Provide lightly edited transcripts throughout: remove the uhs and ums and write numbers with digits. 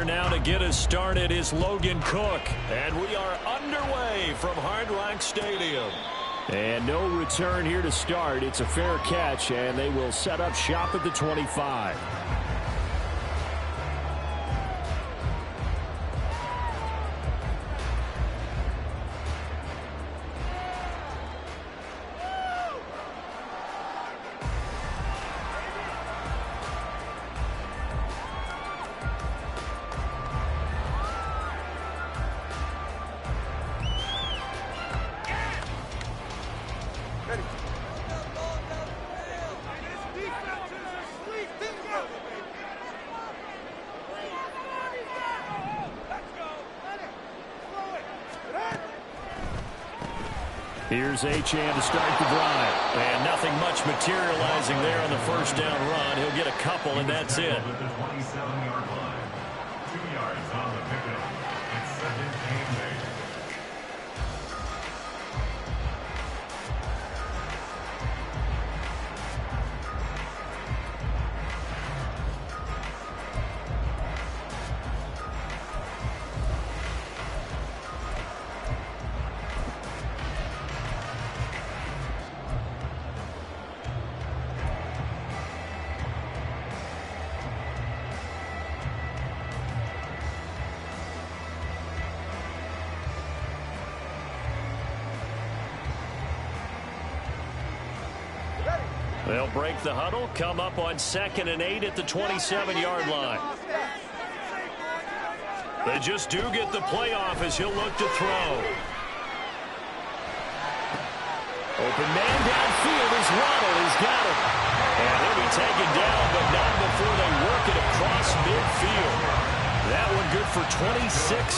here now to get us started is Logan Cook. And we are underway from Hard Rock Stadium. And no return here to start. It's a fair catch, and they will set up shop at the 25. Here's Achane to start the drive. And nothing much materializing there on the first down run. He'll get a couple, and that's it. At the 27-yard line. 2 yards on the pickup. It's second and 8. They'll break the huddle, come up on 2nd and 8 at the 27-yard line. They just do get the playoff as he'll look to throw. Open man downfield is Waddle. He's got it. And he'll be taken down, but not before they work it across midfield. That one good for 26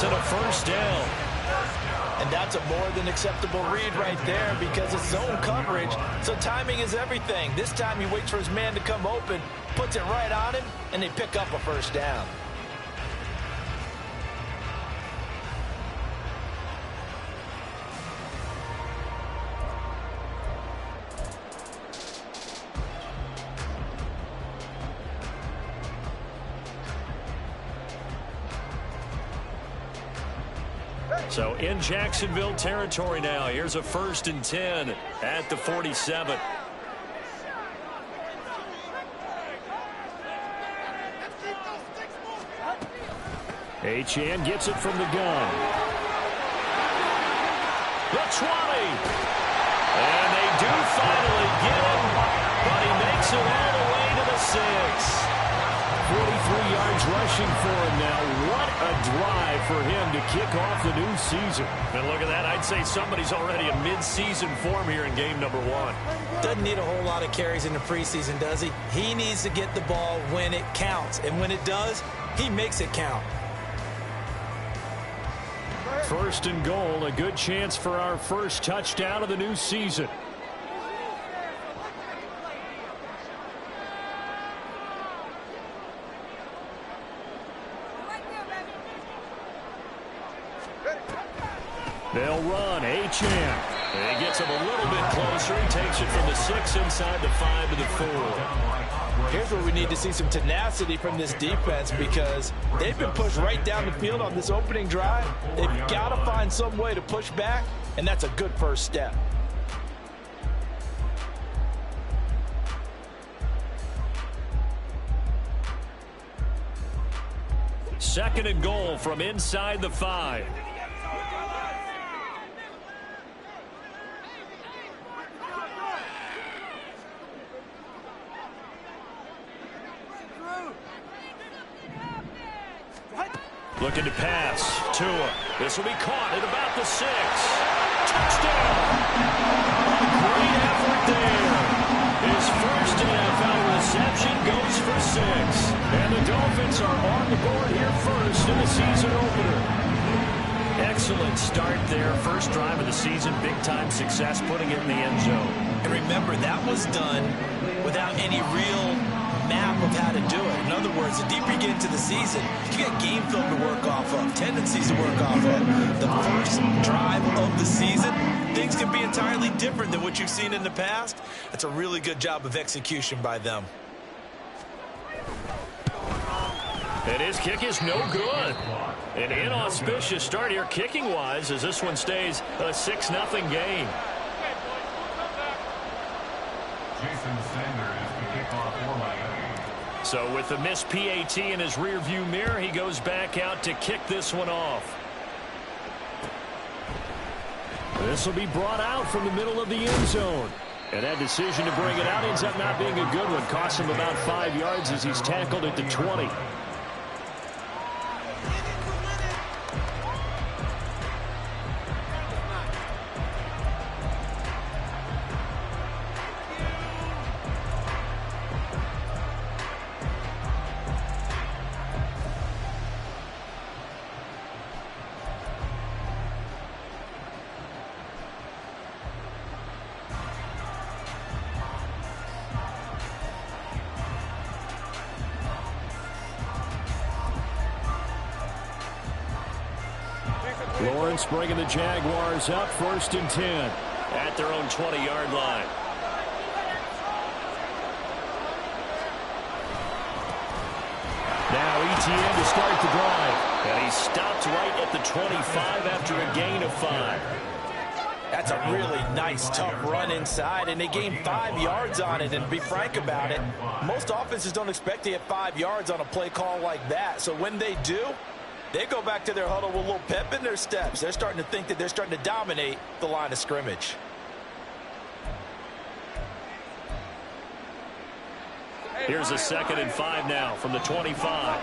and a first down. And that's a more than acceptable read right there because it's zone coverage, so timing is everything. This time he waits for his man to come open, puts it right on him, and they pick up a first down. So in Jacksonville territory now. Here's a 1st and 10 at the 47. Achane gets it from the gun. The 20. And they do finally get him, but he makes it all the way to the 6. 43 yards rushing for him now. What a drive for him to kick off the new season. And look at that. I'd say somebody's already in mid-season form here in game number 1. Doesn't need a whole lot of carries in the preseason, does he? He needs to get the ball when it counts. And when it does, he makes it count. 1st and goal. A good chance for our first touchdown of the new season. They'll run. Achane. He gets him a little bit closer. He takes it from the 6 inside the 5 to the 4. Here's where we need to see some tenacity from this defense because they've been pushed right down the field on this opening drive. They've got to find some way to push back, and that's a good first step. Second and goal from inside the 5. Looking to pass. Tua. This will be caught at about the 6. Touchdown. Great effort there. His first NFL reception goes for 6. And the Dolphins are on the board here first in the season opener. Excellent start there. First drive of the season. Big-time success putting it in the end zone. And remember, that was done without any real map of how to do it. In other words, the deeper you get into the season, you got game film to work off of, tendencies to work off of. The first drive of the season, things can be entirely different than what you've seen in the past. That's a really good job of execution by them. And his kick is no good. An inauspicious start here kicking-wise as this one stays a 6-0 game. Jason Sanders to kick off for Miami. So with the missed PAT in his rearview mirror, he goes back out to kick this one off. This will be brought out from the middle of the end zone. And that decision to bring it out ends up not being a good one. Costs him about 5 yards as he's tackled at the 20. Lawrence bringing the Jaguars up 1st and 10 at their own 20-yard line. Now ETN to start the drive. And he stopped right at the 25 after a gain of 5. That's a really nice, tough run inside, and they gained 5 yards on it. And to be frank about it, most offenses don't expect to get 5 yards on a play call like that. So when they do, they go back to their huddle with a little pep in their steps. They're starting to think that they're starting to dominate the line of scrimmage. Here's a 2nd and 5 now from the 25.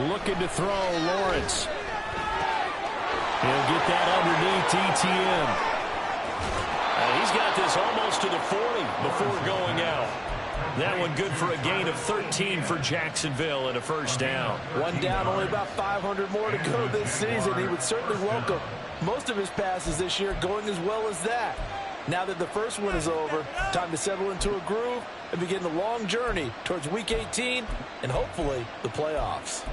Looking to throw, Lawrence. He'll get that underneath ETN. And he's got this almost to the 40 before going out. That one good for a gain of 13 for Jacksonville and a 1st down. One down, only about 500 more to go this season. He would certainly welcome most of his passes this year going as well as that. Now that the first one is over, time to settle into a groove and begin the long journey towards Week 18 and hopefully the playoffs.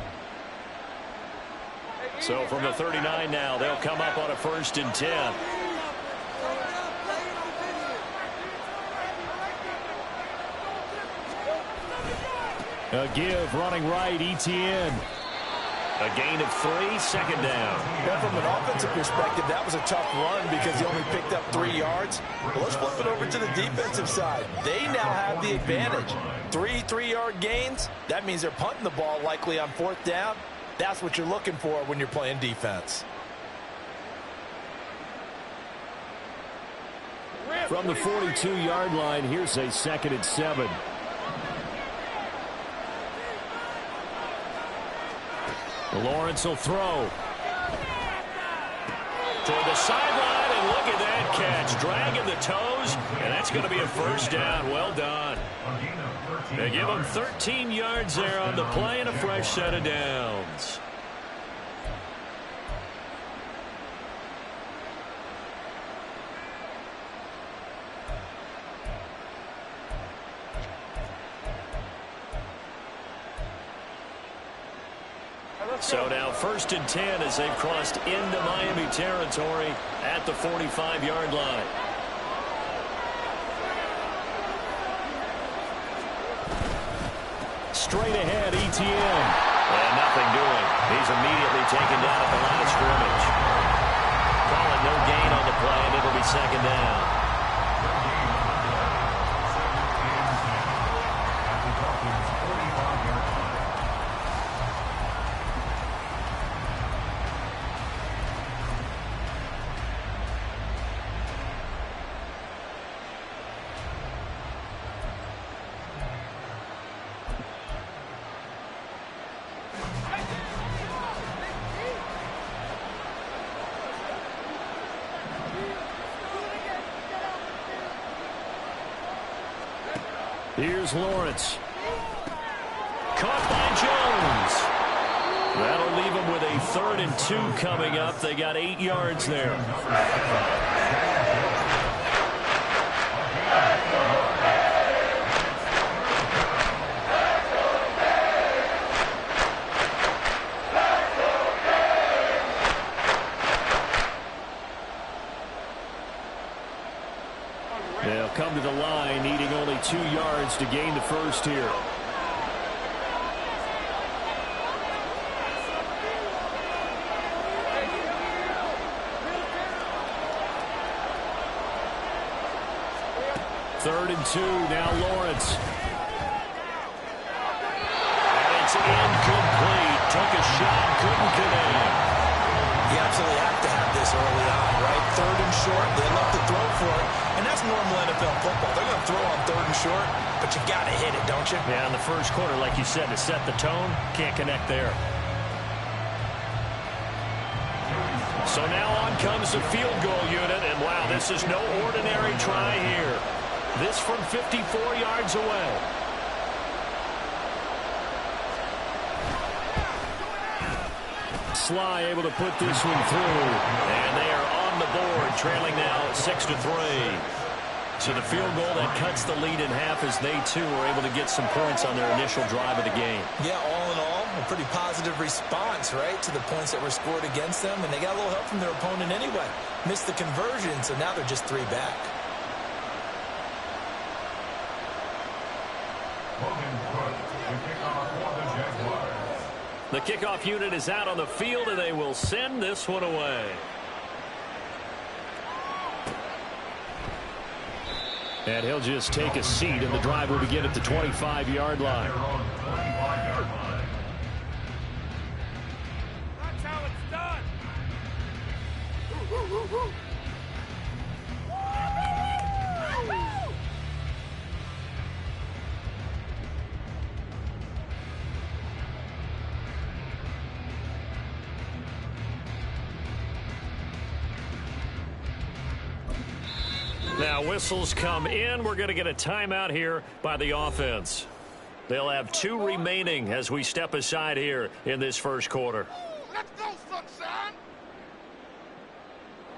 So from the 39 now, they'll come up on a 1st and 10. A give running right, ETN. A gain of 3, 2nd down. Well, from an offensive perspective, that was a tough run because he only picked up 3 yards. But let's flip it over to the defensive side. They now have the advantage. 3 3-yard gains. That means they're punting the ball likely on 4th down. That's what you're looking for when you're playing defense. From the 42-yard line, here's a 2nd and 7. Lawrence will throw. Toward the sideline, and look at that catch. Dragging the toes, and that's going to be a 1st down. Well done. They give him 13 yards there on the play and a fresh set of downs. So now 1st and 10 as they've crossed into Miami territory at the 45-yard line. Straight ahead, ETN. And nothing doing. He's immediately taken down at the line of scrimmage. Call it no gain on the play, and it'll be 2nd down. Here's Lawrence. Caught by Jones. That'll leave them with a 3rd and 2 coming up. They got 8 yards there. needing only 2 yards to gain the first here. Third and 2, now Lawrence. And it's incomplete. Took a shot, couldn't connect. You absolutely have to have this early on, right? Third and short, they love to throw for it. And that's normal NFL football. They're going to throw on third and short, but you got to hit it, don't you? Yeah, in the first quarter, like you said, to set the tone, can't connect there. So now on comes the field goal unit, and wow, this is no ordinary try here. This from 54 yards away. Sly able to put this one through. And they are on the board, trailing now 6-3. So the field goal that cuts the lead in half as they, too, were able to get some points on their initial drive of the game. Yeah, all in all, a pretty positive response, right, to the points that were scored against them. And they got a little help from their opponent anyway. Missed the conversion, so now they're just 3 back. The kickoff unit is out on the field, and they will send this one away. And he'll just take a seat, and the drive will begin at the 25-yard line. That's how it's done. Now whistles come in. We're going to get a timeout here by the offense. They'll have 2 remaining as we step aside here in this first quarter. Let's go, sunshine.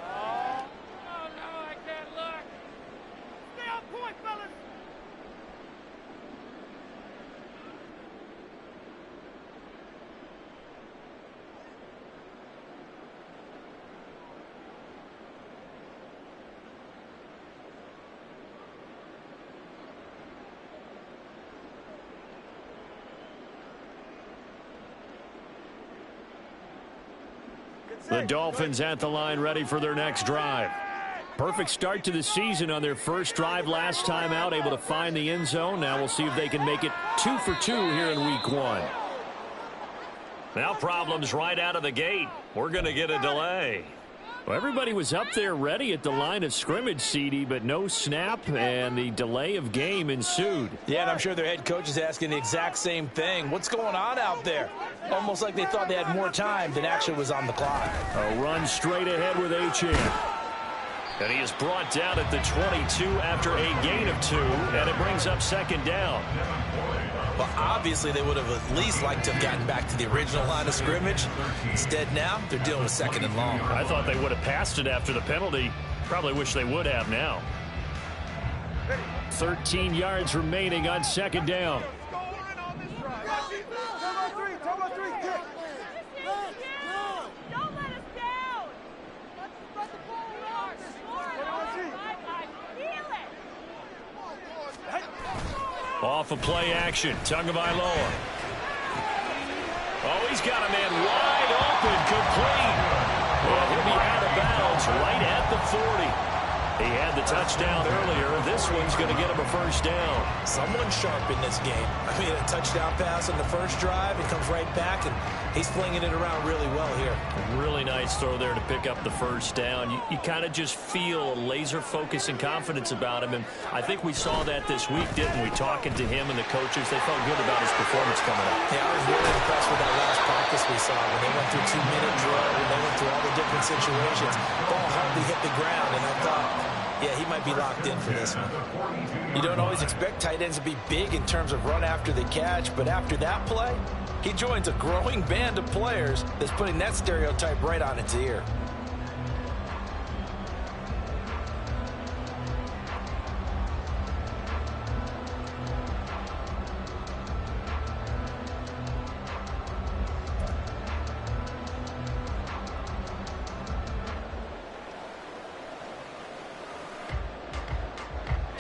Oh, no, I can't look. Stay on point, fellas. The Dolphins at the line, ready for their next drive. Perfect start to the season on their first drive last time out, able to find the end zone. Now we'll see if they can make it 2 for 2 here in week 1. Now problems right out of the gate. We're going to get a delay. Well, everybody was up there ready at the line of scrimmage, CD, but no snap, and the delay of game ensued. Yeah, and I'm sure their head coach is asking the exact same thing. What's going on out there? Almost like they thought they had more time than actually was on the clock. A run straight ahead with Achane. And he is brought down at the 22 after a gain of 2, and it brings up second down. Well, obviously they would have at least liked to have gotten back to the original line of scrimmage. Instead now, they're dealing with second and long. I thought they would have passed it after the penalty. Probably wish they would have now. 13 yards remaining on second down. Off of play action, Tagovailoa. Oh, he's got a man wide open, complete. Well, he'll be out of bounds right at the 40. He had the touchdown earlier. This one's going to get him a first down. Someone sharp in this game. I mean, a touchdown pass on the first drive. It comes right back, and he's flinging it around really well here. Really nice throw there to pick up the first down. You kind of just feel a laser focus and confidence about him, and I think we saw that this week, didn't we? Talking to him and the coaches, they felt good about his performance coming up. Yeah, I was really impressed with that last practice we saw when they went through 2-minute drill, when they went through all the different situations. Ball hardly hit the ground, and I thought, yeah, he might be locked in for this one. You don't always expect tight ends to be big in terms of run after the catch, but after that play, he joins a growing band of players that's putting that stereotype right on its ear.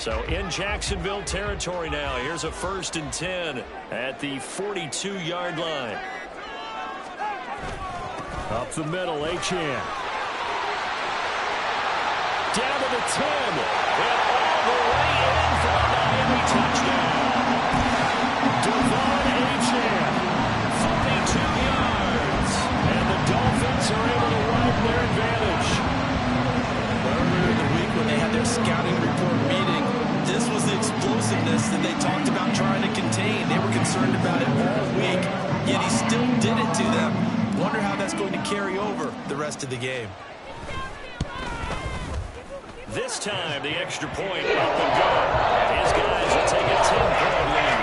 So in Jacksonville territory now. Here's a 1st and 10 at the 42-yard line. Up the middle, Achane. Down to the 10. And all the way in for a Miami touchdown. Achane, 42 yards. And the Dolphins are able to widen their advantage. Earlier in the week when they had their scouting report meeting, this was the explosiveness that they talked about trying to contain. They were concerned about it all week, yet he still did it to them. Wonder how that's going to carry over the rest of the game. This time, the extra point up and go. His guys will take a 10-point lead.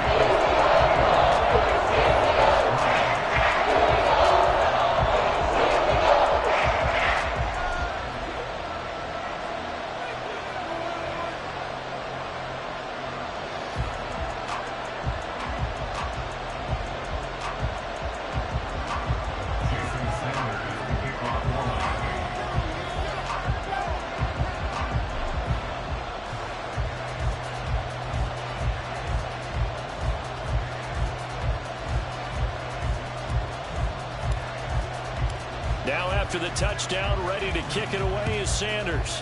Now after the touchdown, ready to kick it away is Sanders.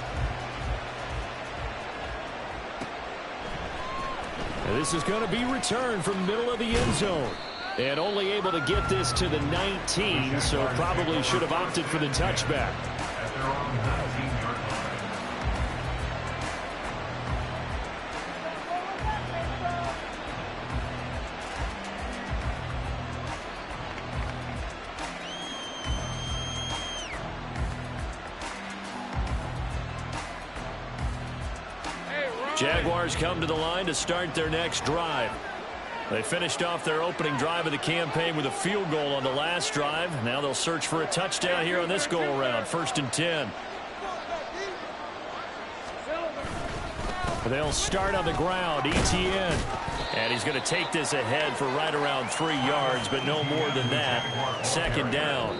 And this is going to be returned from middle of the end zone. And only able to get this to the 19, so probably should have opted for the touchback. At their own 19-yard line. Jaguars come to the line to start their next drive. They finished off their opening drive of the campaign with a field goal on the last drive. Now they'll search for a touchdown here on this go-around. 1st and 10. They'll start on the ground. Etienne. And he's going to take this ahead for right around 3 yards, but no more than that. 2nd down.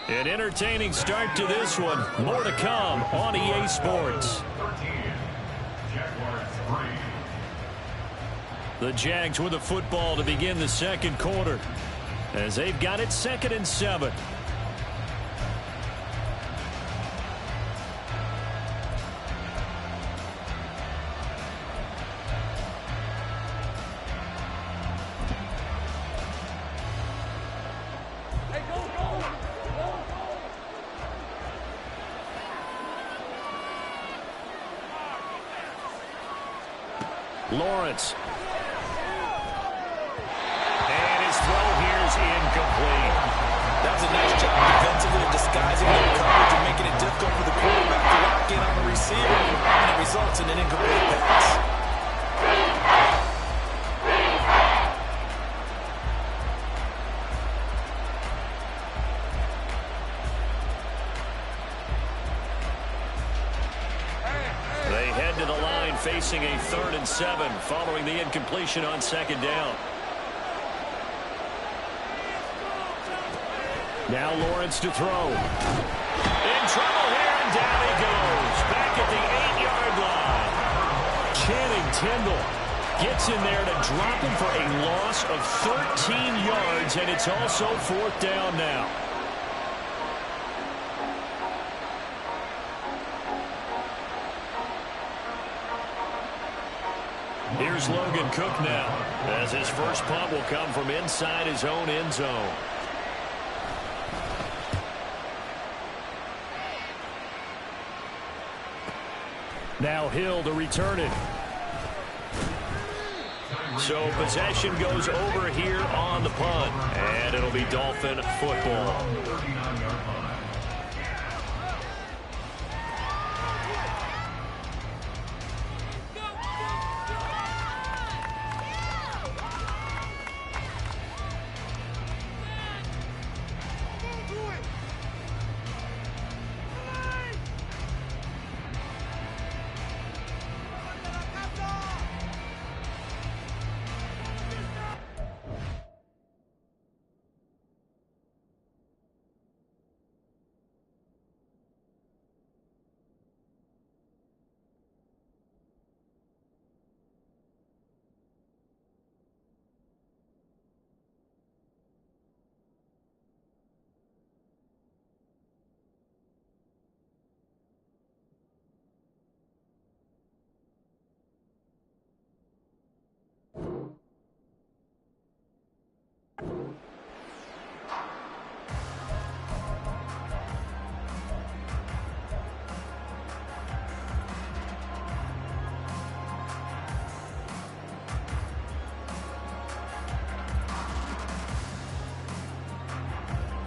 An entertaining start to this one. More to come on EA Sports. The Jags with the football to begin the 2nd quarter, as they've got it 2nd and 7. Lawrence. Incomplete. That was a nice job defensively of disguising their coverage and making it difficult for the quarterback to lock in on the receiver, and it results in an incomplete pass. They head to the line facing a 3rd and 7 following the incompletion on 2nd down. Now Lawrence to throw. In trouble here, and down he goes. Back at the 8-yard line. Channing Tindall gets in there to drop him for a loss of 13 yards, and it's also 4th down now. Here's Logan Cook now, as his first punt will come from inside his own end zone. Now Hill to return it. So possession goes over here on the punt, and it'll be Dolphin football.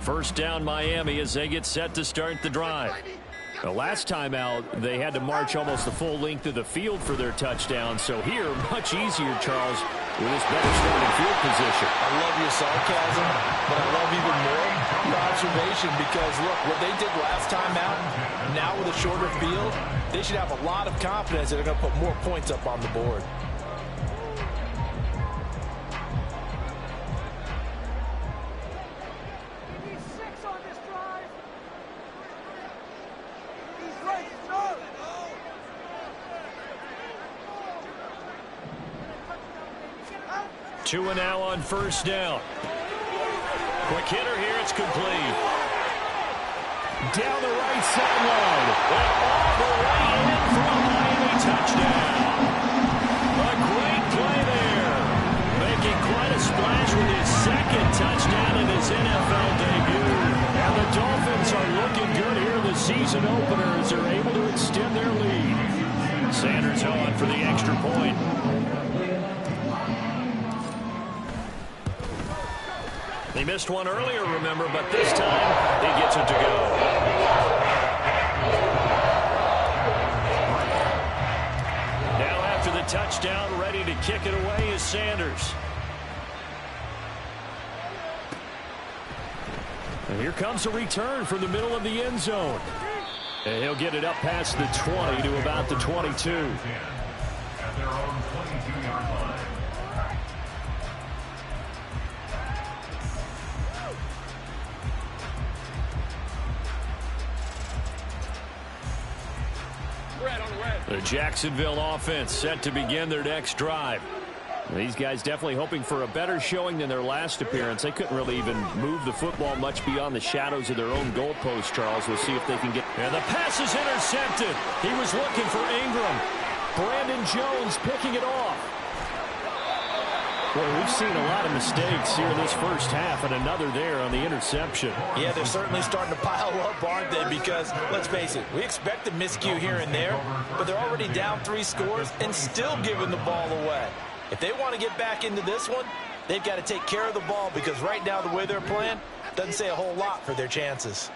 First down Miami as they get set to start the drive. The last time out, they had to march almost the full length of the field for their touchdown. So here, much easier, Charles, with this better starting field position. I love your sarcasm, but I love even more your observation because, look, what they did last time out, now with a shorter field, they should have a lot of confidence that they're going to put more points up on the board. Two and now on first down. Quick hitter here. It's complete. Down the right sideline. And all the way in for a Miami touchdown. A great play there. Making quite a splash with his second touchdown in his NFL debut. And the Dolphins are looking good here in the season opener as they're able to extend their lead. Sanders on for the extra point. He missed one earlier, remember, but this time he gets it to go. Now after the touchdown, ready to kick it away is Sanders. And here comes a return from the middle of the end zone. And he'll get it up past the 20 to about the 22. At their own 22-yard line. The Jacksonville offense set to begin their next drive. These guys definitely hoping for a better showing than their last appearance. They couldn't really even move the football much beyond the shadows of their own goalpost, Charles. We'll see if they can get... And the pass is intercepted. He was looking for Ingram. Brandon Jones picking it off. Boy, we've seen a lot of mistakes here in this first half, and another there on the interception. Yeah, they're certainly starting to pile up, aren't they? Because, let's face it, we expect a miscue here and there, but they're already down 3 scores and still giving the ball away. If they want to get back into this one, they've got to take care of the ball because right now the way they're playing doesn't say a whole lot for their chances.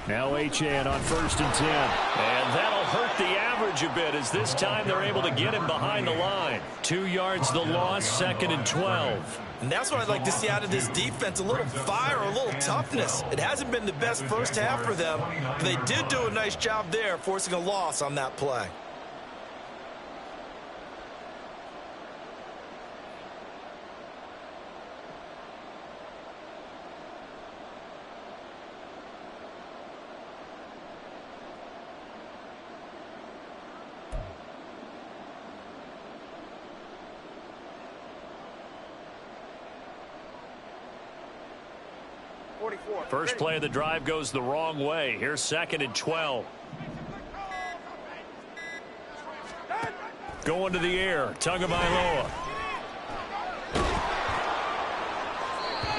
Now Achane on first and 10. And that'll hurt the average a bit as this time they're able to get him behind the line. 2 yards the loss, second and 12. And that's what I'd like to see out of this defense, a little fire, a little toughness. It hasn't been the best first half for them, but they did do a nice job there forcing a loss on that play. First play of the drive goes the wrong way. Here's second and 12. Going to the air. Tagovailoa.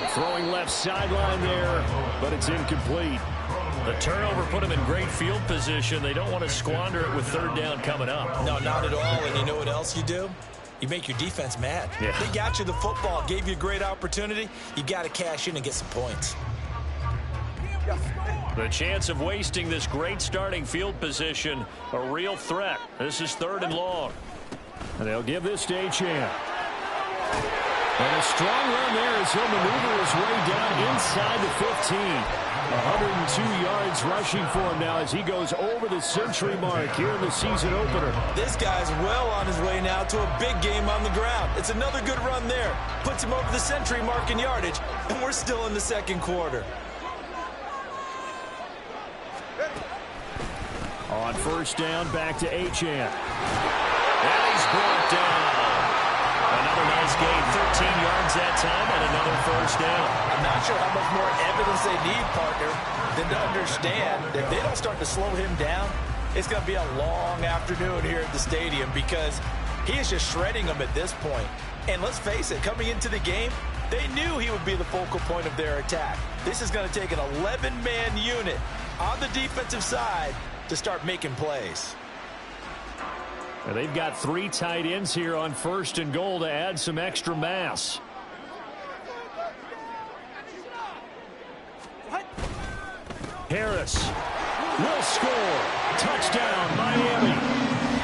Throwing left sideline there, but it's incomplete. The turnover put them in great field position. They don't want to squander it with third down coming up. No, not at all. And you know what else you do? You make your defense mad. Yeah. They got you the football, gave you a great opportunity. You got to cash in and get some points. The chance of wasting this great starting field position, a real threat. This is third and long. And they'll give this to Achane. And a strong run there as he'll maneuver his way down inside the 15. 102 yards rushing for him now as he goes over the century mark here in the season opener. This guy's well on his way now to a big game on the ground. It's another good run there. Puts him over the century mark in yardage, and we're still in the second quarter. On first down, back to Achane. And he's brought down. Another nice gain, 13 yards that time, and another first down. I'm not sure how much more evidence they need, partner, than to understand that if they don't start to slow him down, it's going to be a long afternoon here at the stadium because he is just shredding them at this point. And let's face it, coming into the game, they knew he would be the focal point of their attack. This is going to take an 11-man unit on the defensive side to start making plays. And they've got 3 tight ends here on first and goal to add some extra mass. Harris will score. Touchdown, Miami.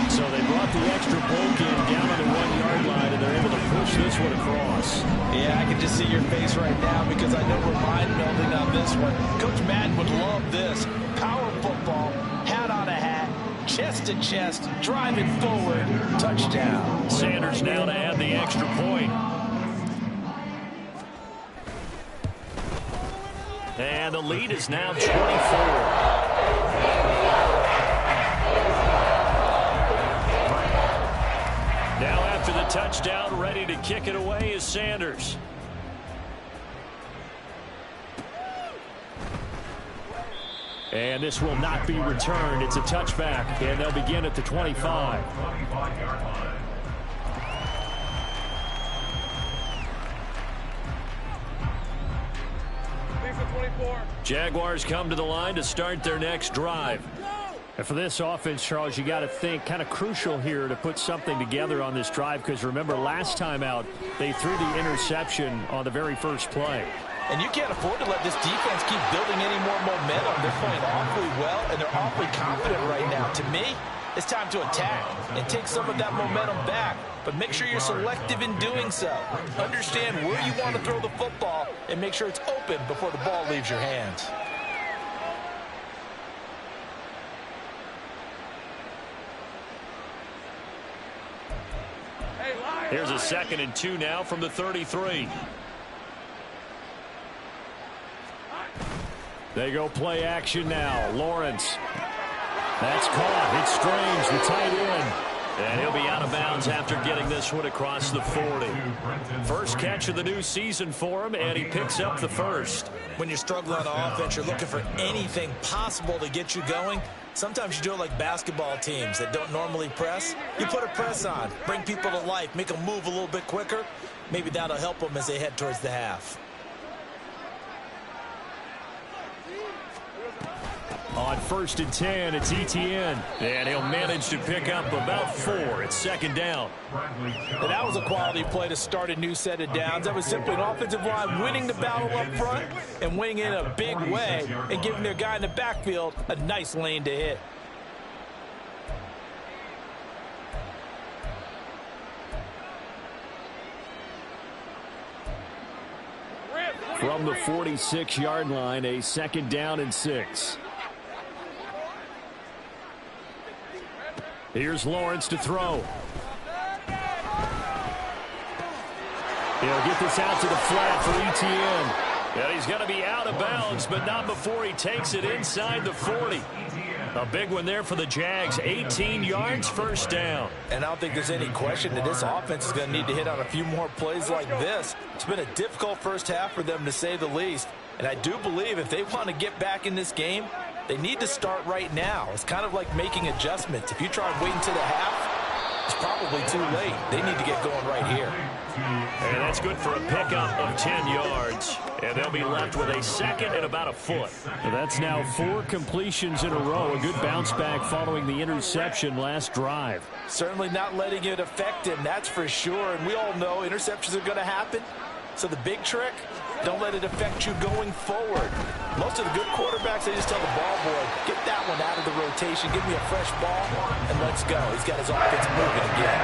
So they brought the extra bulk in down on the 1-yard line, and they're able to push this one across. Yeah, I can just see your face right now because I know we're mind melding on this one. Coach Madden would love this. Power football, hat on a hat, chest to chest, driving forward, touchdown. Sanders now to add the extra point. And the lead is now 24. Now after the touchdown, ready to kick it away is Sanders. And this will not be returned. It's a touchback, and they'll begin at the 25. 25-yard line. Jaguars come to the line to start their next drive. And for this offense, Charles, you got to think kind of crucial here to put something together on this drive, because remember last time out they threw the interception on the very first play. And you can't afford to let this defense keep building any more momentum. They're playing awfully well, and they're awfully confident right now. To me, it's time to attack and take some of that momentum back. But make sure you're selective in doing so. Understand where you want to throw the football and make sure it's open before the ball leaves your hands. Here's a 2nd and 2 now from the 33. They go play action now. Lawrence. That's caught. It's Strange, the tight end. And he'll be out of bounds after getting this one across the 40. First catch of the new season for him, and he picks up the first. When you're struggling on offense, you're looking for anything possible to get you going. Sometimes you do it like basketball teams that don't normally press. You put a press on, bring people to life, make them move a little bit quicker. Maybe that'll help them as they head towards the half. On 1st and 10, it's Etienne. And he'll manage to pick up about 4. It's 2nd down. And that was a quality play to start a new set of downs. That was simply an offensive line winning the battle up front and winning in a big way and giving their guy in the backfield a nice lane to hit. From the 46-yard line, a 2nd down and 6. Here's Lawrence to throw. He'll get this out to the flat for Etienne. And he's going to be out of bounds, but not before he takes it inside the 40. A big one there for the Jags. 18 yards, 1st down. And I don't think there's any question that this offense is going to need to hit on a few more plays like this. It's been a difficult first half for them, to say the least. And I do believe if they want to get back in this game, they need to start right now. It's kind of like making adjustments. If you try and wait until the half, it's probably too late. They need to get going right here. And that's good for a pickup of 10 yards. And they'll be left with a 2nd and about a foot. So that's now 4 completions in a row. A good bounce back following the interception last drive. Certainly not letting it affect him, that's for sure. And we all know interceptions are going to happen. So the big trick, don't let it affect you going forward. Most of the good quarterbacks, they just tell the ball boy, get that one out of the rotation, give me a fresh ball, and let's go. He's got his offense moving again.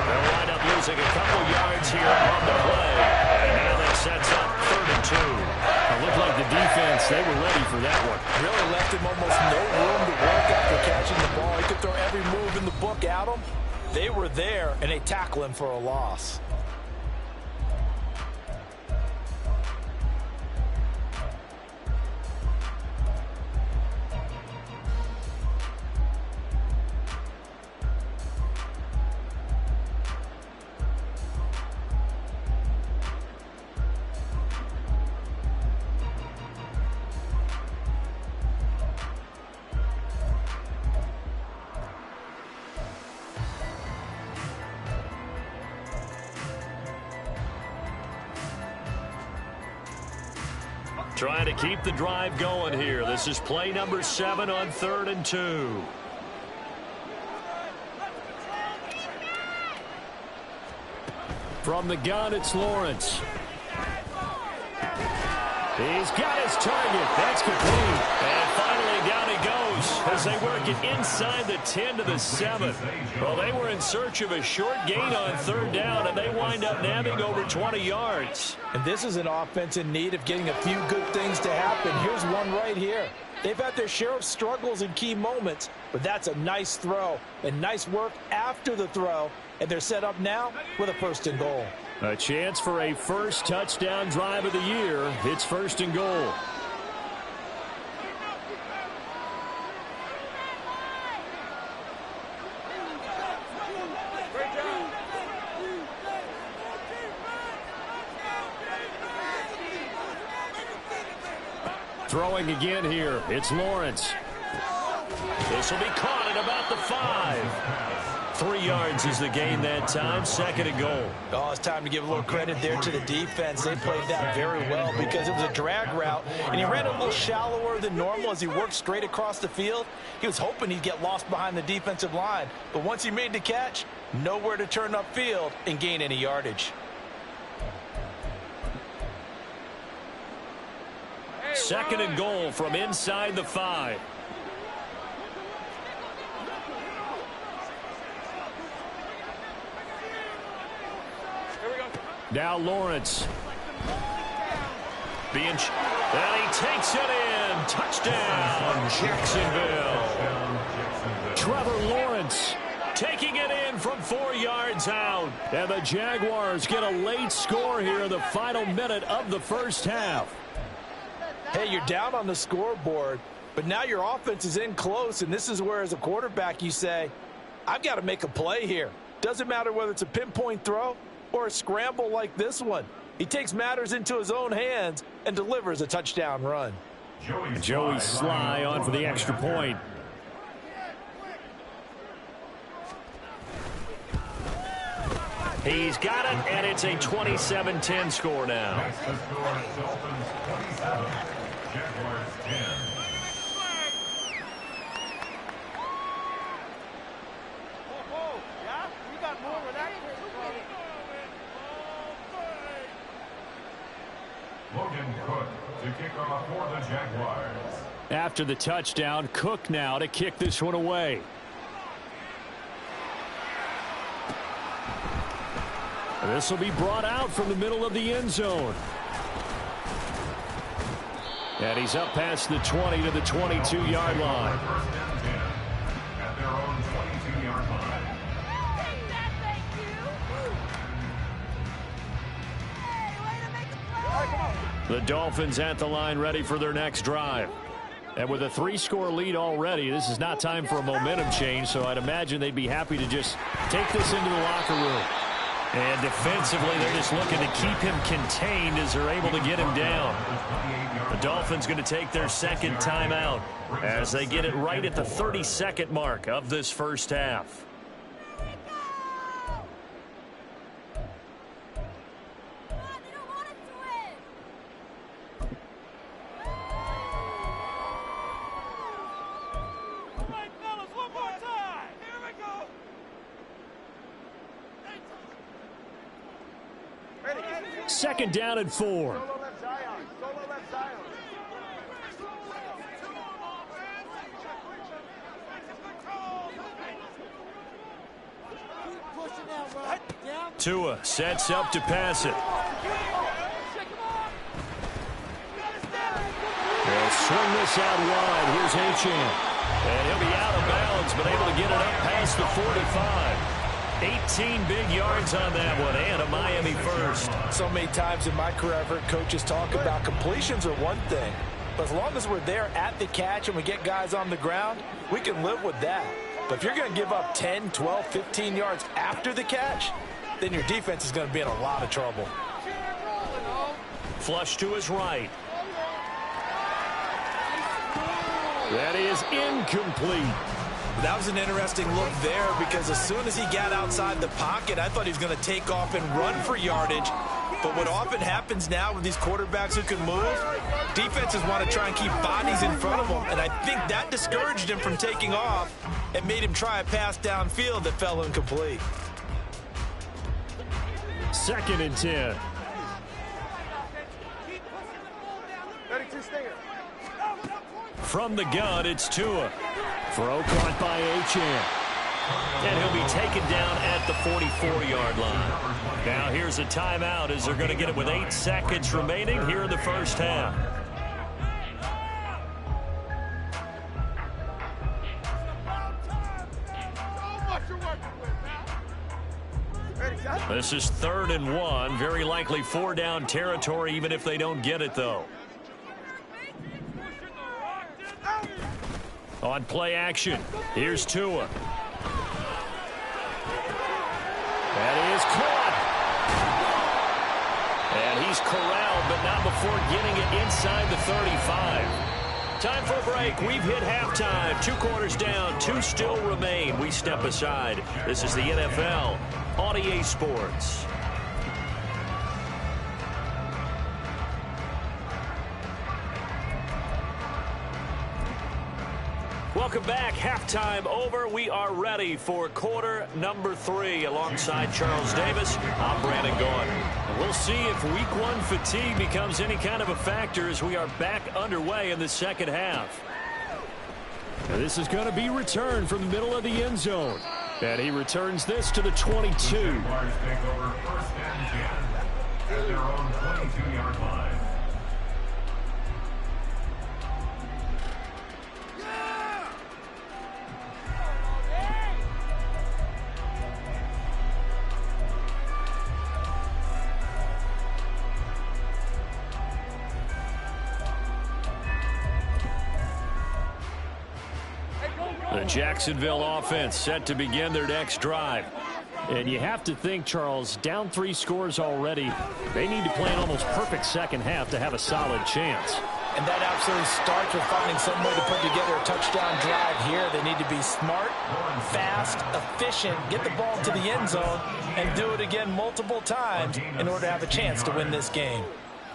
They'll wind up losing a couple yards here on the play. And now that sets up 3rd and 2. It looked like the defense, they were ready for that one. Really left him almost no room to work after catching the ball. He could throw every move in the book at him. They were there, and they tackle him for a loss. Trying to keep the drive going here. This is play number 7 on 3rd and 2. From the gun, it's Lawrence. He's got his target. That's complete. And finally And down he goes as they work it inside the 10 to the 7. Well, they were in search of a short gain on third down, and they wind up nabbing over 20 yards. And this is an offense in need of getting a few good things to happen. Here's one right here. They've had their share of struggles in key moments, but that's a nice throw and nice work after the throw. And they're set up now with a 1st and goal. A chance for a first touchdown drive of the year. It's 1st and goal. Throwing again here. It's Lawrence. This will be caught at about the 5. 3 yards is the gain that time. 2nd and goal. Oh, it's time to give a little credit there to the defense. They played that very well because it was a drag route, and he ran a little shallower than normal as he worked straight across the field. He was hoping he'd get lost behind the defensive line, but once he made the catch, nowhere to turn upfield and gain any yardage. 2nd and goal from inside the 5. Now Lawrence. And he takes it in. Touchdown, Jacksonville. Trevor Lawrence taking it in from 4 yards out. And the Jaguars get a late score here in the final minute of the first half. Hey, you're down on the scoreboard, but now your offense is in close, and this is where, as a quarterback, you say, I've got to make a play here. Doesn't matter whether it's a pinpoint throw or a scramble like this one. He takes matters into his own hands and delivers a touchdown run. Joey Sly on for the extra point. He's got it, and it's a 27-10 score now. Next to score, Dolphins 27, Jaguars 10. Logan Cook to kick off for the Jaguars. After the touchdown, Cook now to kick this one away. This will be brought out from the middle of the end zone. And he's up past the 20 to the 22-yard line. First and 10 at their own 22-yard line. The Dolphins at the line ready for their next drive. And with a 3-score lead already, this is not time for a momentum change, so I'd imagine they'd be happy to just take this into the locker room. And defensively, they're just looking to keep him contained as they're able to get him down. The Dolphins going to take their second timeout as they get it right at the 30-second mark of this first half. Second down and 4. Tua sets up to pass it. They'll swing this out wide. Here's Achane. And he'll be out of bounds, but able to get it up past the 45. 18 big yards on that one, and a Miami first. So many times in my career, I've heard coaches talk about completions are one thing, but as long as we're there at the catch and we get guys on the ground, we can live with that. But if you're going to give up 10, 12, 15 yards after the catch, then your defense is going to be in a lot of trouble. Flush to his right. That is incomplete. That was an interesting look there because as soon as he got outside the pocket, I thought he was going to take off and run for yardage. But what often happens now with these quarterbacks who can move, defenses want to try and keep bodies in front of them. And I think that discouraged him from taking off and made him try a pass downfield that fell incomplete. Second and 10. From the gun, it's Tua. Throw caught by Achane. And he'll be taken down at the 44-yard line. Now here's a timeout as they're going to get it with 8 seconds remaining here in the first half. This is 3rd and 1. Very likely 4-down territory, even if they don't get it, though. On play action, here's Tua. That is caught. And he's corralled, but not before getting it inside the 35. Time for a break. We've hit halftime. 2 quarters down, 2 still remain. We step aside. This is the NFL on EA Sports. Welcome back. Halftime over. We are ready for quarter number 3. Alongside Charles Davis, I'm Brandon Gaughan. And we'll see if week 1 fatigue becomes any kind of a factor as we are back underway in the second half. Now this is going to be returned from the middle of the end zone. And he returns this to the 22. Jaguars take over 1st and 10 at their own 22-yard line. The Jacksonville offense set to begin their next drive. And you have to think, Charles, down 3 scores already. They need to play an almost perfect second half to have a solid chance. And that absolutely starts with finding some way to put together a touchdown drive here. They need to be smart, fast, efficient, get the ball to the end zone, and do it again multiple times in order to have a chance to win this game.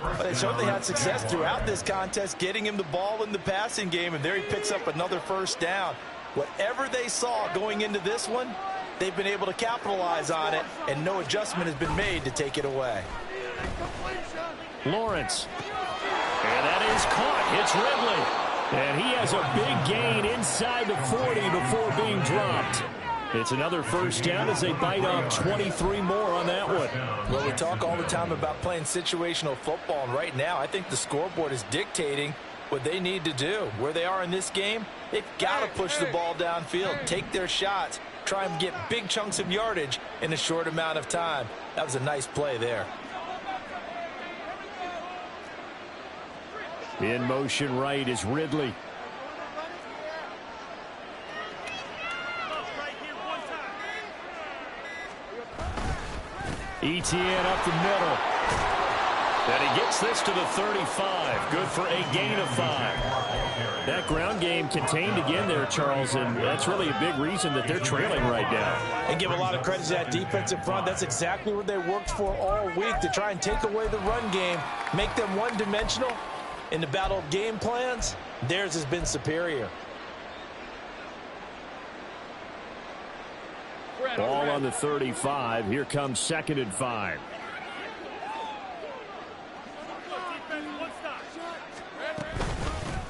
But they certainly had success throughout this contest, getting him the ball in the passing game, and there he picks up another 1st down. Whatever they saw going into this one, they've been able to capitalize on it, and no adjustment has been made to take it away. Lawrence. And that is caught. It's Ridley. And he has a big gain inside the 40 before being dropped. It's another 1st down as they bite off 23 more on that one. Well, we talk all the time about playing situational football, and right now I think the scoreboard is dictating what they need to do. Where they are in this game, they've got to push the ball downfield, take their shots, try and get big chunks of yardage in a short amount of time. That was a nice play there. In motion right is Ridley. Etienne up the middle. And he gets this to the 35. Good for a gain of 5. That ground game contained again there, Charles, and that's really a big reason that they're trailing right now. And give a lot of credit to that defensive front. That's exactly what they worked for all week, to try and take away the run game, make them one-dimensional. In the battle of game plans, theirs has been superior. Ball on the 35. Here comes 2nd and 5.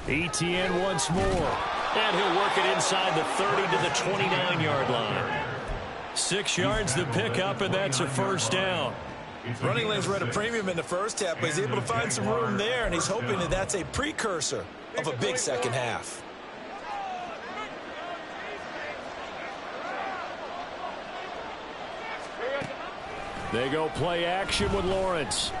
Etienne once more. And he'll work it inside the 30 to the 29-yard line. 6 yards to pick up, and that's a 1st down. Running lanes were at a premium in the first half, but he's able to find some room there, and he's hoping that that's a precursor of a big second half. They go play action with Lawrence.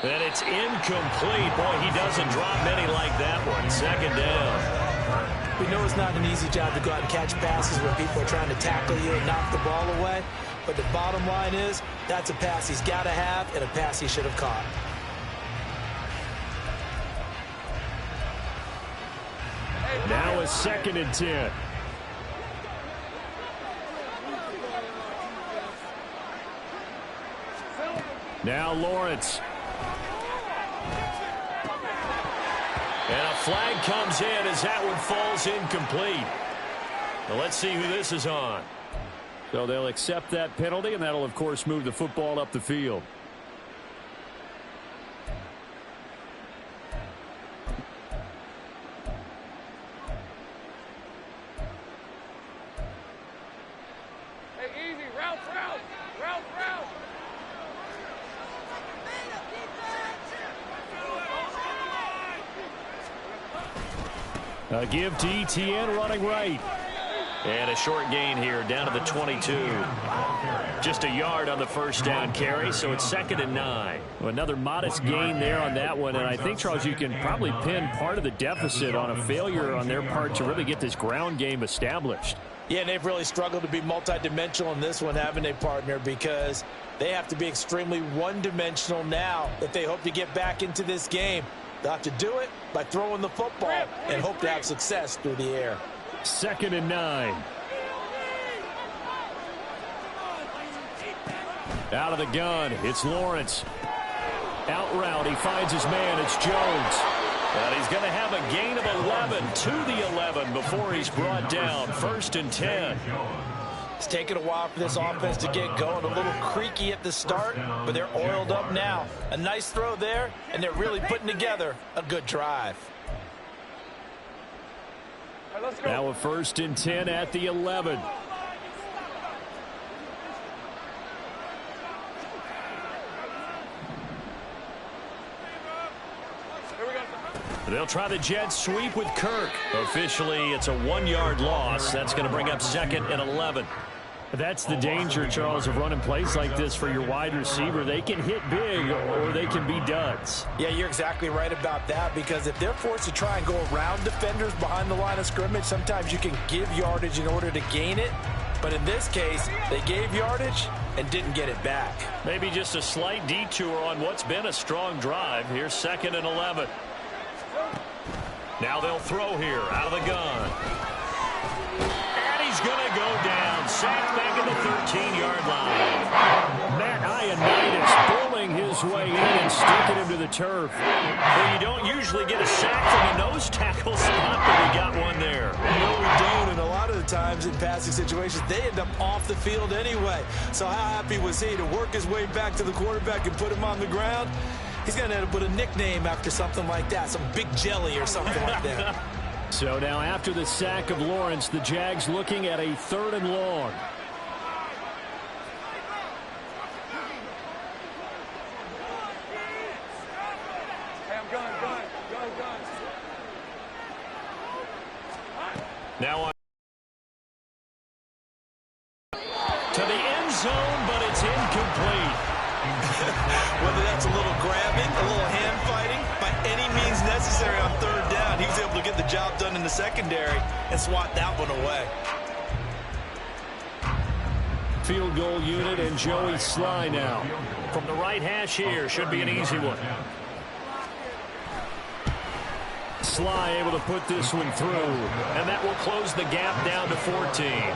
And it's incomplete. Boy, he doesn't drop many like that one. 2nd down. We know it's not an easy job to go out and catch passes where people are trying to tackle you and knock the ball away. But the bottom line is, that's a pass he's got to have and a pass he should have caught. Now a 2nd and 10. Now Lawrence. And a flag comes in as that one falls incomplete. Now let's see who this is on. So they'll accept that penalty, and that'll, of course, move the football up the field. A give to ETN running right. And a short gain here down to the 22. Just a yard on the first down carry, so it's 2nd and 9. Well, another modest gain there on that one, and I think, Charles, you can probably pin part of the deficit on a failure on their part to really get this ground game established. Yeah, and they've really struggled to be multidimensional in this one, haven't they, partner? Because they have to be extremely one-dimensional now if they hope to get back into this game. They'll have to do it by throwing the football and hope to have success through the air. 2nd and 9. Out of the gun, it's Lawrence. Out route, he finds his man, it's Jones. And he's going to have a gain of 11 to the 11 before he's brought down. 1st and 10. It's taken a while for this offense to get going. A little creaky at the start, but they're oiled up now. A nice throw there, and they're really putting together a good drive. Now a 1st and 10 at the 11. They'll try the jet sweep with Kirk. Officially, it's a 1-yard loss. That's going to bring up 2nd and 11. That's the danger, Charles, of running plays like this for your wide receiver. They can hit big or they can be duds. Yeah, you're exactly right about that, because if they're forced to try and go around defenders behind the line of scrimmage, sometimes you can give yardage in order to gain it. But in this case, they gave yardage and didn't get it back. Maybe just a slight detour on what's been a strong drive. Here's 2nd and 11. Now they'll throw here out of the gun. And he's going to go down. Sacked back at the 13-yard line. Matt Ioannidis pulling his way in and sticking him to the turf. Well, you don't usually get a sack from a nose tackle spot, but we got one there. No, we don't, and a lot of the times in passing situations, they end up off the field anyway. So how happy was he to work his way back to the quarterback and put him on the ground? He's going to end up with a nickname after something like that, some Big Jelly or something like that. So now after the sack of Lawrence, the Jags looking at a 3rd and long. Now on to the end zone, but it's incomplete. Whether that's a little grabbing, a little hand fighting, by any means necessary on 3rd down, he was able to get the job done in the secondary and swat that one away. Field goal unit and Joey Sly now. From the right hash here, should be an easy one. Sly able to put this one through. And that will close the gap down to 14.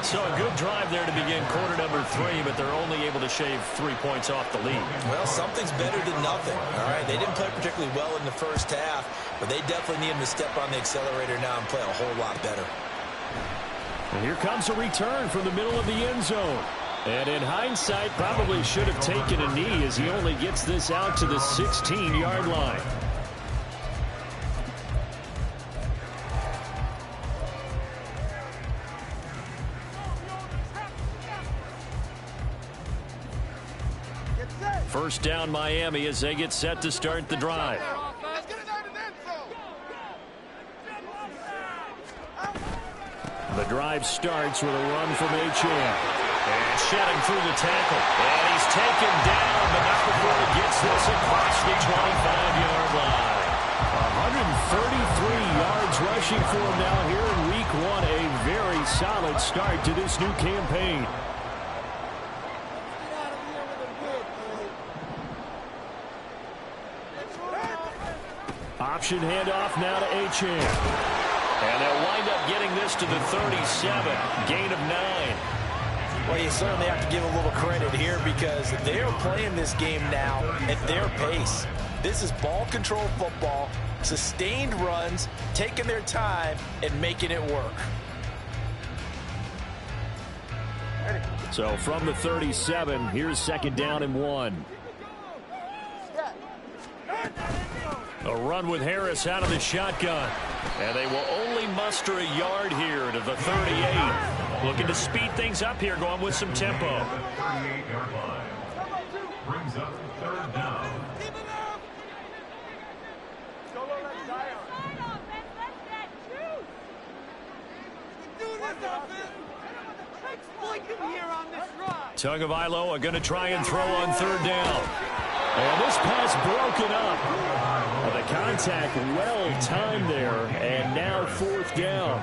So a good drive there to begin quarter number 3, but they're only able to shave 3 points off the lead. Well, something's better than nothing. All right, they didn't play particularly well in the first half, but they definitely need him to step on the accelerator now and play a whole lot better. And here comes a return from the middle of the end zone. And in hindsight, probably should have taken a knee as he only gets this out to the 16-yard line. First down Miami as they get set to start the drive. The drive starts with a run from H.M. And shedding through the tackle. And he's taken down, but not before he gets this across the 25-yard line. 133 yards rushing for him now here in week 1. A very solid start to this new campaign. Option handoff now to H.M. And they'll wind up getting this to the 37. Gain of 9. Well, you certainly have to give a little credit here because they're playing this game now at their pace. This is ball control football, sustained runs, taking their time, and making it work. So from the 37, here's 2nd down and 1. A run with Harris out of the shotgun. And they will only muster a yard here to the 38. Looking to speed things up here, going with some tempo. 38-yard line. Brings up 3rd down. Tagovailoa are going to try and throw on third down. And this pass broken up. The contact well timed there, and now fourth down.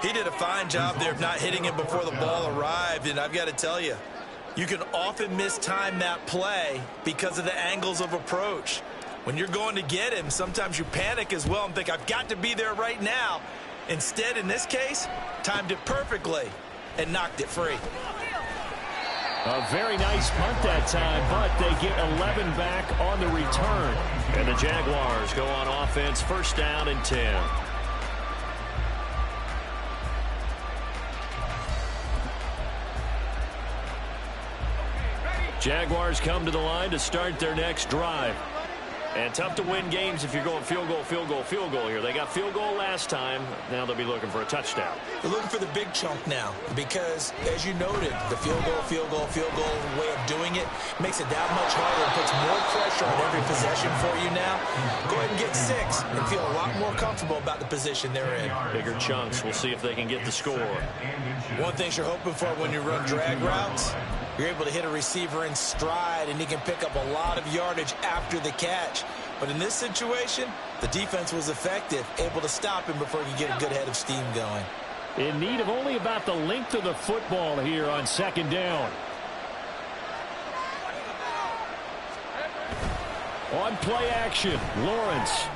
He did a fine job there of not hitting him before the ball arrived, and I've got to tell you, you can often mistime that play because of the angles of approach. When you're going to get him, sometimes you panic as well and think, I've got to be there right now. Instead, in this case, timed it perfectly and knocked it free. A very nice punt that time, but they get 11 back on the return. And the Jaguars go on offense, first down and 10. Jaguars come to the line to start their next drive. And tough to win games if you're going field goal, field goal, field goal here. They got field goal last time. Now they'll be looking for a touchdown. They're looking for the big chunk now because, as you noted, the field goal way of doing it makes it that much harder and puts more pressure on every possession for you now. Go ahead and get 6 and feel a lot more comfortable about the position they're in. Bigger chunks. We'll see if they can get the score. One thing you're hoping for when you run drag routes, you're able to hit a receiver in stride, and he can pick up a lot of yardage after the catch. But in this situation, the defense was effective, able to stop him before he could get a good head of steam going. In need of only about the length of the football here on second down. On play action, Lawrence.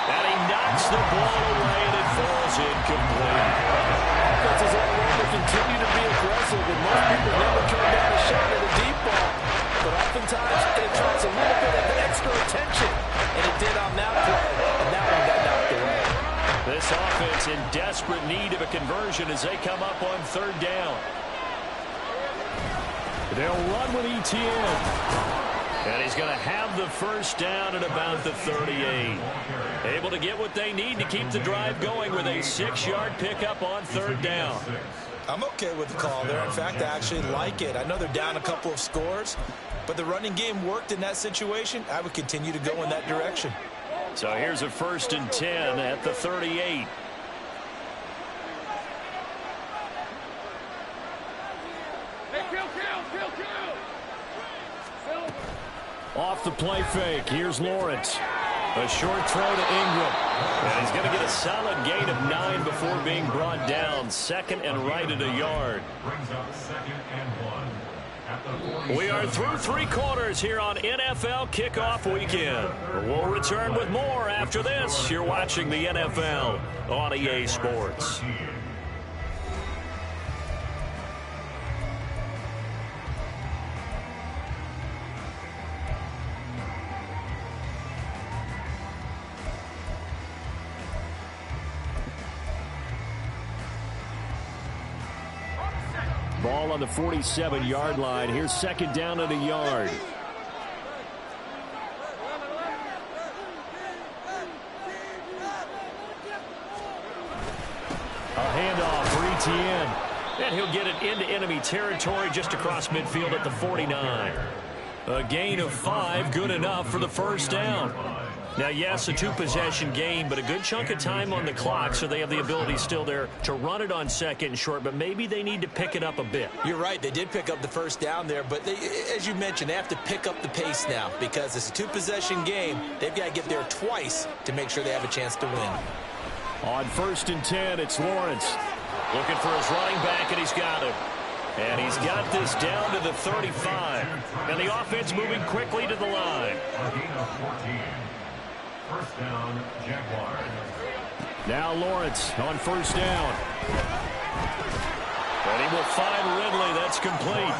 And he knocks the ball away, and it falls incomplete. Offenses all over continue to be aggressive, and most people never turn down a shot at a deep ball. But oftentimes, it attracts a little bit of extra attention, and it did on that play, and that one got knocked away. This offense in desperate need of a conversion as they come up on third down. They'll run with ETN. And he's going to have the first down at about the 38. Able to get what they need to keep the drive going with a 6-yard pickup on third down. I'm okay with the call there. In fact, I actually like it. I know they're down a couple of scores, but the running game worked in that situation. I would continue to go in that direction. So here's a 1st and 10 at the 38. Off the play fake, here's Lawrence. A short throw to Ingram. And he's going to get a solid gain of 9 before being brought down. Second and right at a yard. Brings up 2nd and 1. We are through 3 quarters here on NFL Kickoff Weekend. We'll return with more after this. You're watching the NFL on EA Sports. Ball on the 47-yard line. Here's second down at a yard. A handoff for ETN. And he'll get it into enemy territory just across midfield at the 49. A gain of 5, good enough for the first down. Now, yes, a 2-possession game, but a good chunk of time on the clock, so they have the ability still there to run it on second and short, but maybe they need to pick it up a bit. You're right. They did pick up the first down there, but they, as you mentioned, they have to pick up the pace now because it's a 2-possession game. They've got to get there twice to make sure they have a chance to win. On 1st and 10, it's Lawrence. Looking for his running back, and he's got it. And he's got this down to the 35. And the offense moving quickly to the line. A gain of 14. First down, Jaguars. Now Lawrence on first down. And he will find Ridley. That's complete.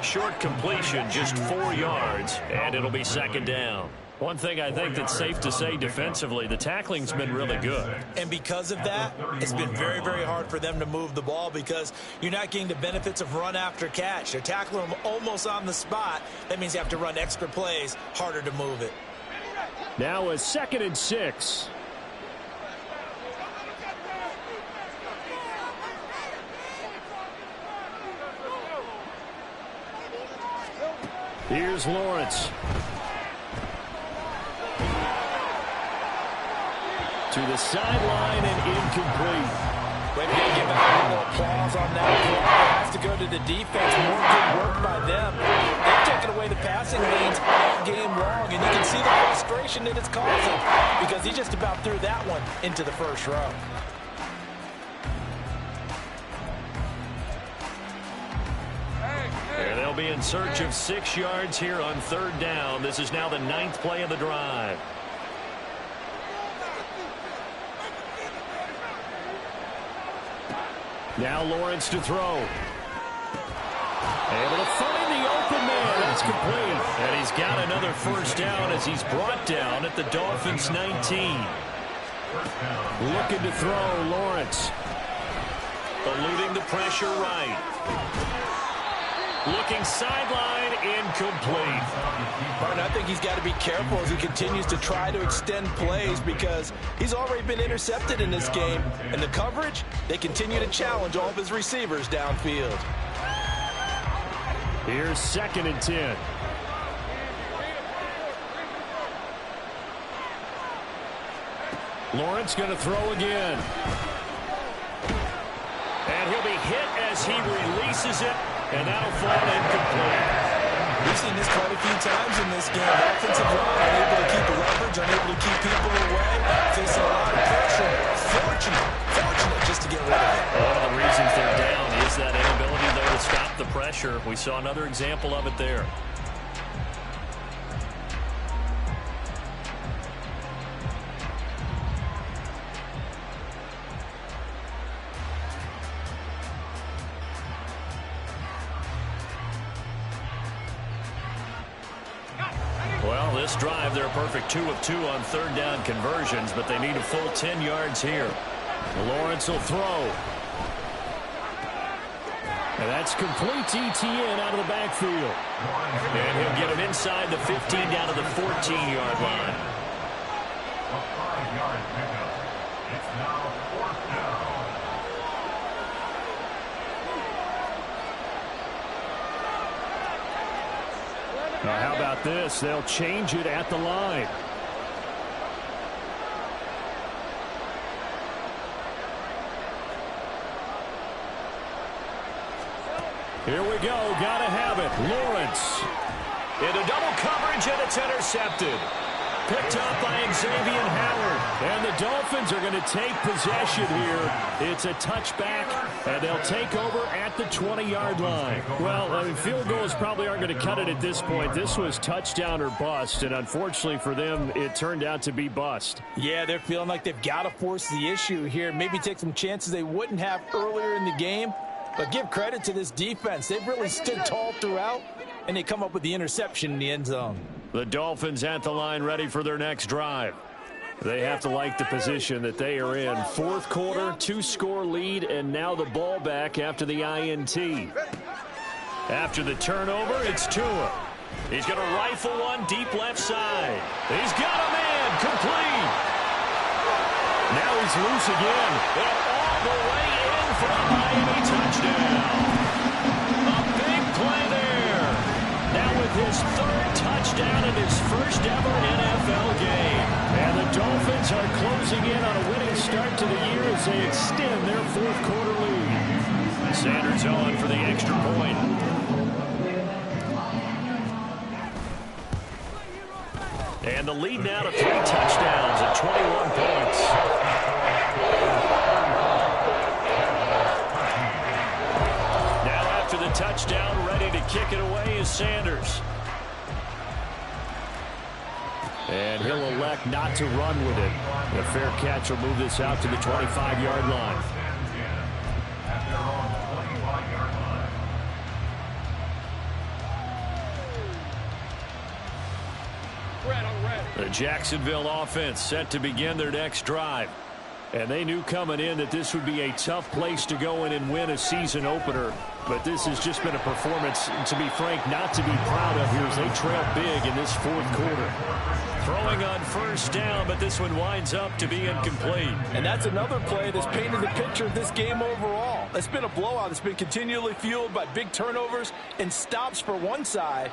Short completion, just 4 yards, and it'll be second down. One thing I think that's safe to say defensively, the tackling's been really good. And because of that, it's been very, very hard for them to move the ball because you're not getting the benefits of run after catch. They're tackling them almost on the spot. That means you have to run extra plays, harder to move it. Now a 2nd and 6. Here's Lawrence. To the sideline and incomplete. We've got to give out a little applause on that play. It has to go to the defense. More good work by them. They've taken away the passing lanes all game long, and you can see the frustration that it's causing because he just about threw that one into the first row. And they'll be in search of 6 yards here on 3rd down. This is now the 9th play of the drive. Now Lawrence to throw. Able to find the open man. That's complete. And he's got another first down as he's brought down at the Dolphins' 19. Looking to throw, Lawrence. Eluding the pressure right. Looking sideline, incomplete. Martin, I think he's got to be careful as he continues to try to extend plays because he's already been intercepted in this game. And the coverage, they continue to challenge all of his receivers downfield. Here's 2nd and 10. Lawrence going to throw again. And he'll be hit as he releases it. And that'll fall incomplete. We've seen this quite a few times in this game. Offensive line unable to keep the leverage, unable to keep people away, facing a lot of pressure. Fortunate just to get rid of it. One of the reasons they're down is that inability, though, to stop the pressure. We saw another example of it there. Well, this drive, they're a perfect 2 of 2 on 3rd down conversions, but they need a full 10 yards here. Lawrence will throw. And that's complete to Etienne out of the backfield. And he'll get him inside the 15 down to the 14-yard line. A 5-yard pickup. It's now 4th down. Now, how about this? They'll change it at the line. Here we go. Gotta have it. Lawrence. Into double coverage, and it's intercepted. Picked up by Xavier Howard. And the Dolphins are going to take possession here. It's a touchback, and they'll take over at the 20-yard line. Well, I mean, field goals probably aren't going to cut it at this point. This was touchdown or bust, and unfortunately for them, it turned out to be bust. Yeah, they're feeling like they've got to force the issue here. Maybe take some chances they wouldn't have earlier in the game. But give credit to this defense. They've really stood tall throughout, and they come up with the interception in the end zone. The Dolphins at the line ready for their next drive. They have to like the position that they are in. 4th quarter, 2-score lead, and now the ball back after the INT. After the turnover, it's Tua. He's going to rifle one deep left side. He's got a man, complete. Now he's loose again. And all the way in for a Miami touchdown. A big play there. Now with his 3rd touchdown in his first ever NFL game. And the Dolphins are closing in on a winning start to the year as they extend their 4th quarter lead. Sanders on for the extra point. And the lead now to 3 touchdowns at 21 points. Now after the touchdown, ready to kick it away is Sanders. And he'll elect not to run with it. A fair catch will move this out to the 25-yard line. At their own 25-yard line. The Jacksonville offense set to begin their next drive. And they knew coming in that this would be a tough place to go in and win a season opener. But this has just been a performance, to be frank, not to be proud of here as they trail big in this 4th quarter. Throwing on first down, but this one winds up to be incomplete. And that's another play that's painted the picture of this game overall. It's been a blowout. It's been continually fueled by big turnovers and stops for one side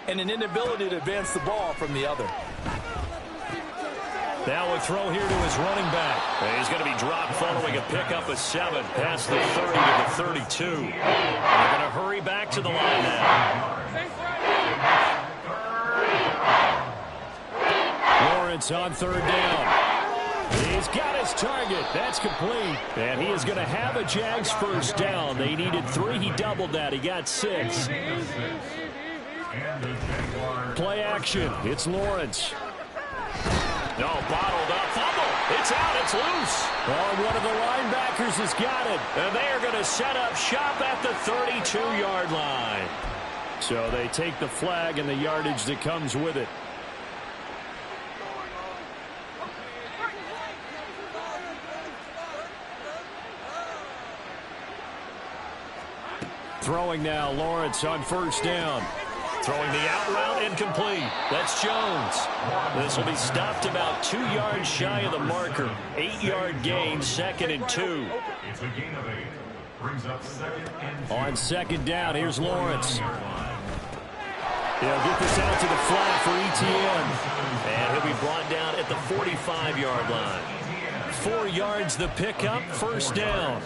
and an inability to advance the ball from the other. Now a throw here to his running back. He's going to be dropped following a pickup of 7 past the 30 to the 32. And they're going to hurry back to the line now. Lawrence on 3rd down. He's got his target. That's complete. And he is going to have a Jags first down. They needed 3. He doubled that. He got 6. Play action. It's Lawrence. No, bottled up. Fumble. It's out. It's loose. Oh, one of the linebackers has got it. And they are going to set up shop at the 32-yard line. So they take the flag and the yardage that comes with it. Throwing now, Lawrence on 1st down. Throwing the out route, incomplete. That's Jones. This will be stopped about 2 yards shy of the marker. 8-yard gain, 2nd and 2. It's a gain of 8. Brings up 2nd and 2. On 2nd down, here's Lawrence. He'll get this out to the flat for ETN. And he'll be brought down at the 45-yard line. 4 yards the pickup, 1st down.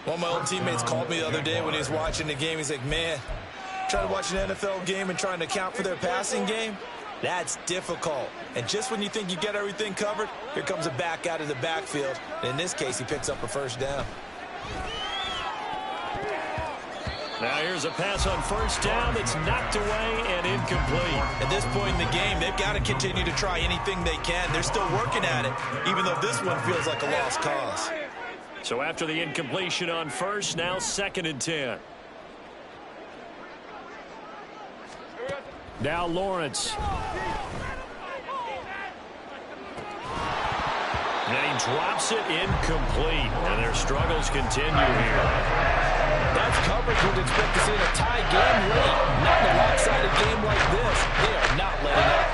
One of my old teammates called me the other day when he was watching the game. He's like, man, trying to watch an NFL game and trying to account for their passing game, that's difficult. And just when you think you get everything covered, here comes a back out of the backfield. And in this case, he picks up a 1st down. Now here's a pass on 1st down that's knocked away and incomplete. At this point in the game, they've got to continue to try anything they can. They're still working at it, even though this one feels like a lost cause. So after the incompletion on 1st, now 2nd and 10. Now Lawrence. And he drops it incomplete. And their struggles continue here. That's coverage we'd expect to see in a tie game late. Not in a lopsided game like this. They are not letting up.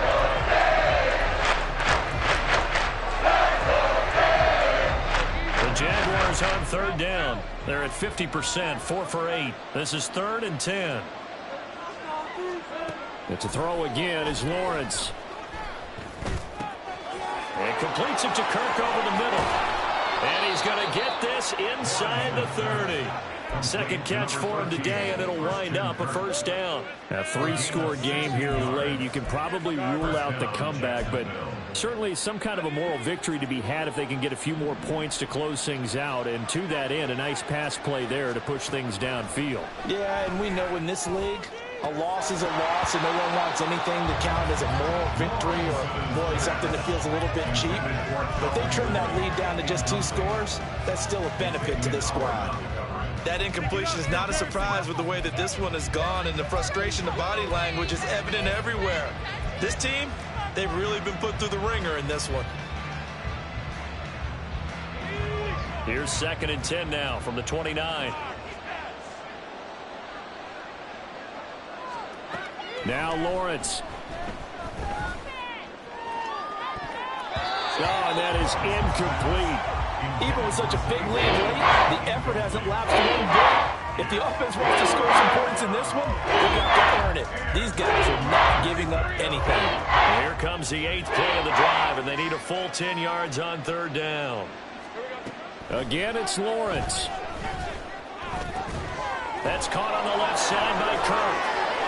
The Jaguars on 3rd down. They're at 50%, 4 for 8. This is 3rd and 10. It's a throw again is Lawrence. And completes it to Kirk over the middle. And he's going to get this inside the 30. 2nd catch for him today, and it'll wind up a 1st down. A 3-score game here late. You can probably rule out the comeback, but certainly some kind of a moral victory to be had if they can get a few more points to close things out. And to that end, a nice pass play there to push things downfield. Yeah, and we know in this league, a loss is a loss, and no one wants anything to count as a moral victory or, boy, something that feels a little bit cheap. But if they trim that lead down to just 2 scores, that's still a benefit to this squad. That incompletion is not a surprise with the way that this one has gone, and the frustration, the body language is evident everywhere. This team, they've really been put through the ringer in this one. Here's 2nd and 10 now from the 29. Now Lawrence. Oh, and that is incomplete. Even with such a big lead late, the effort hasn't lapsed one bit. If the offense wants to score some points in this one, they've got to earn it. These guys are not giving up anything. Here comes the 8th play of the drive, and they need a full 10 yards on 3rd down. Again, it's Lawrence. That's caught on the left side by Kirk.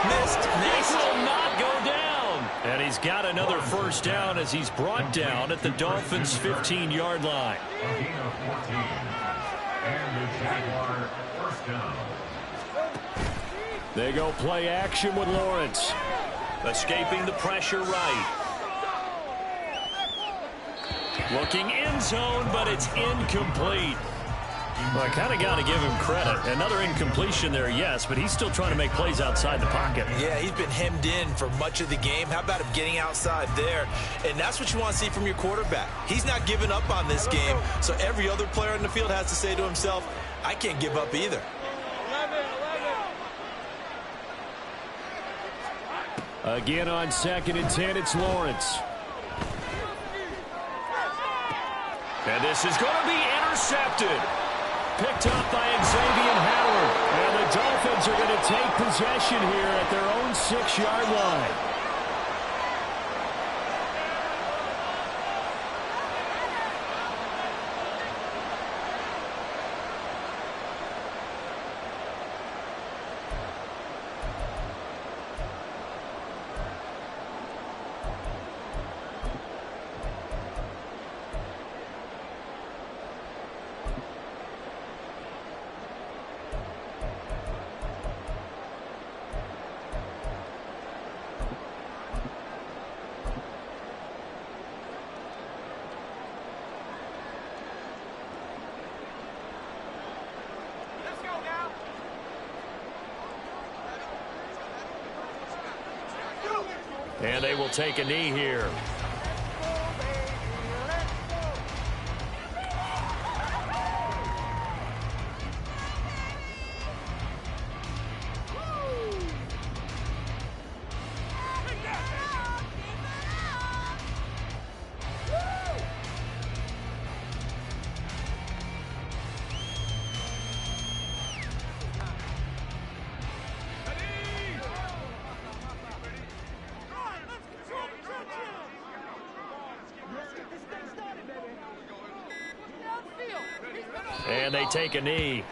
Missed. This will not go down. And he's got another 1st down as he's brought down at the Dolphins' 15-yard line. A gain of 14. And the Jaguar 1st down. They go play action with Lawrence. Escaping the pressure right. Looking end zone, but it's incomplete. Well, I kind of got to give him credit. Another incompletion there, yes, but he's still trying to make plays outside the pocket. Yeah, he's been hemmed in for much of the game. How about him getting outside there? And that's what you want to see from your quarterback. He's not giving up on this game, so every other player in the field has to say to himself, I can't give up either. Again on 2nd and 10, it's Lawrence. And this is going to be intercepted. Picked up by Xavier Howard. And the Dolphins are going to take possession here at their own 6-yard line. And they will take a knee here. And they take a knee.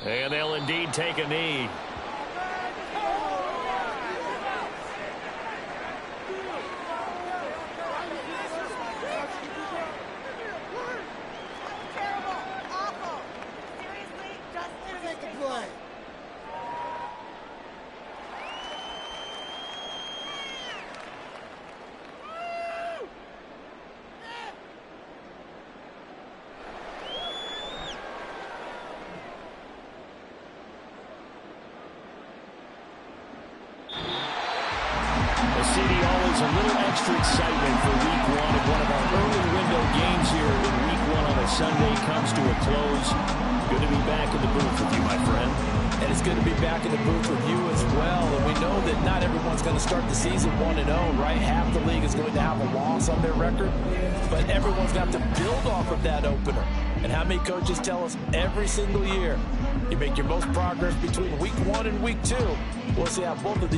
And they'll indeed take a knee. Always a little extra excitement for week one of one of our early window games here in week one on a Sunday comes to a close. Good to be back in the booth with you, my friend. And it's good to be back in the booth with you as well. And we know that not everyone's going to start the season 1-0, right? Half the league is going to have a loss on their record. But everyone's got to build off of that opener. And how many coaches tell us every single year, you make your most progress between week 1 and week 2. We'll see how both of these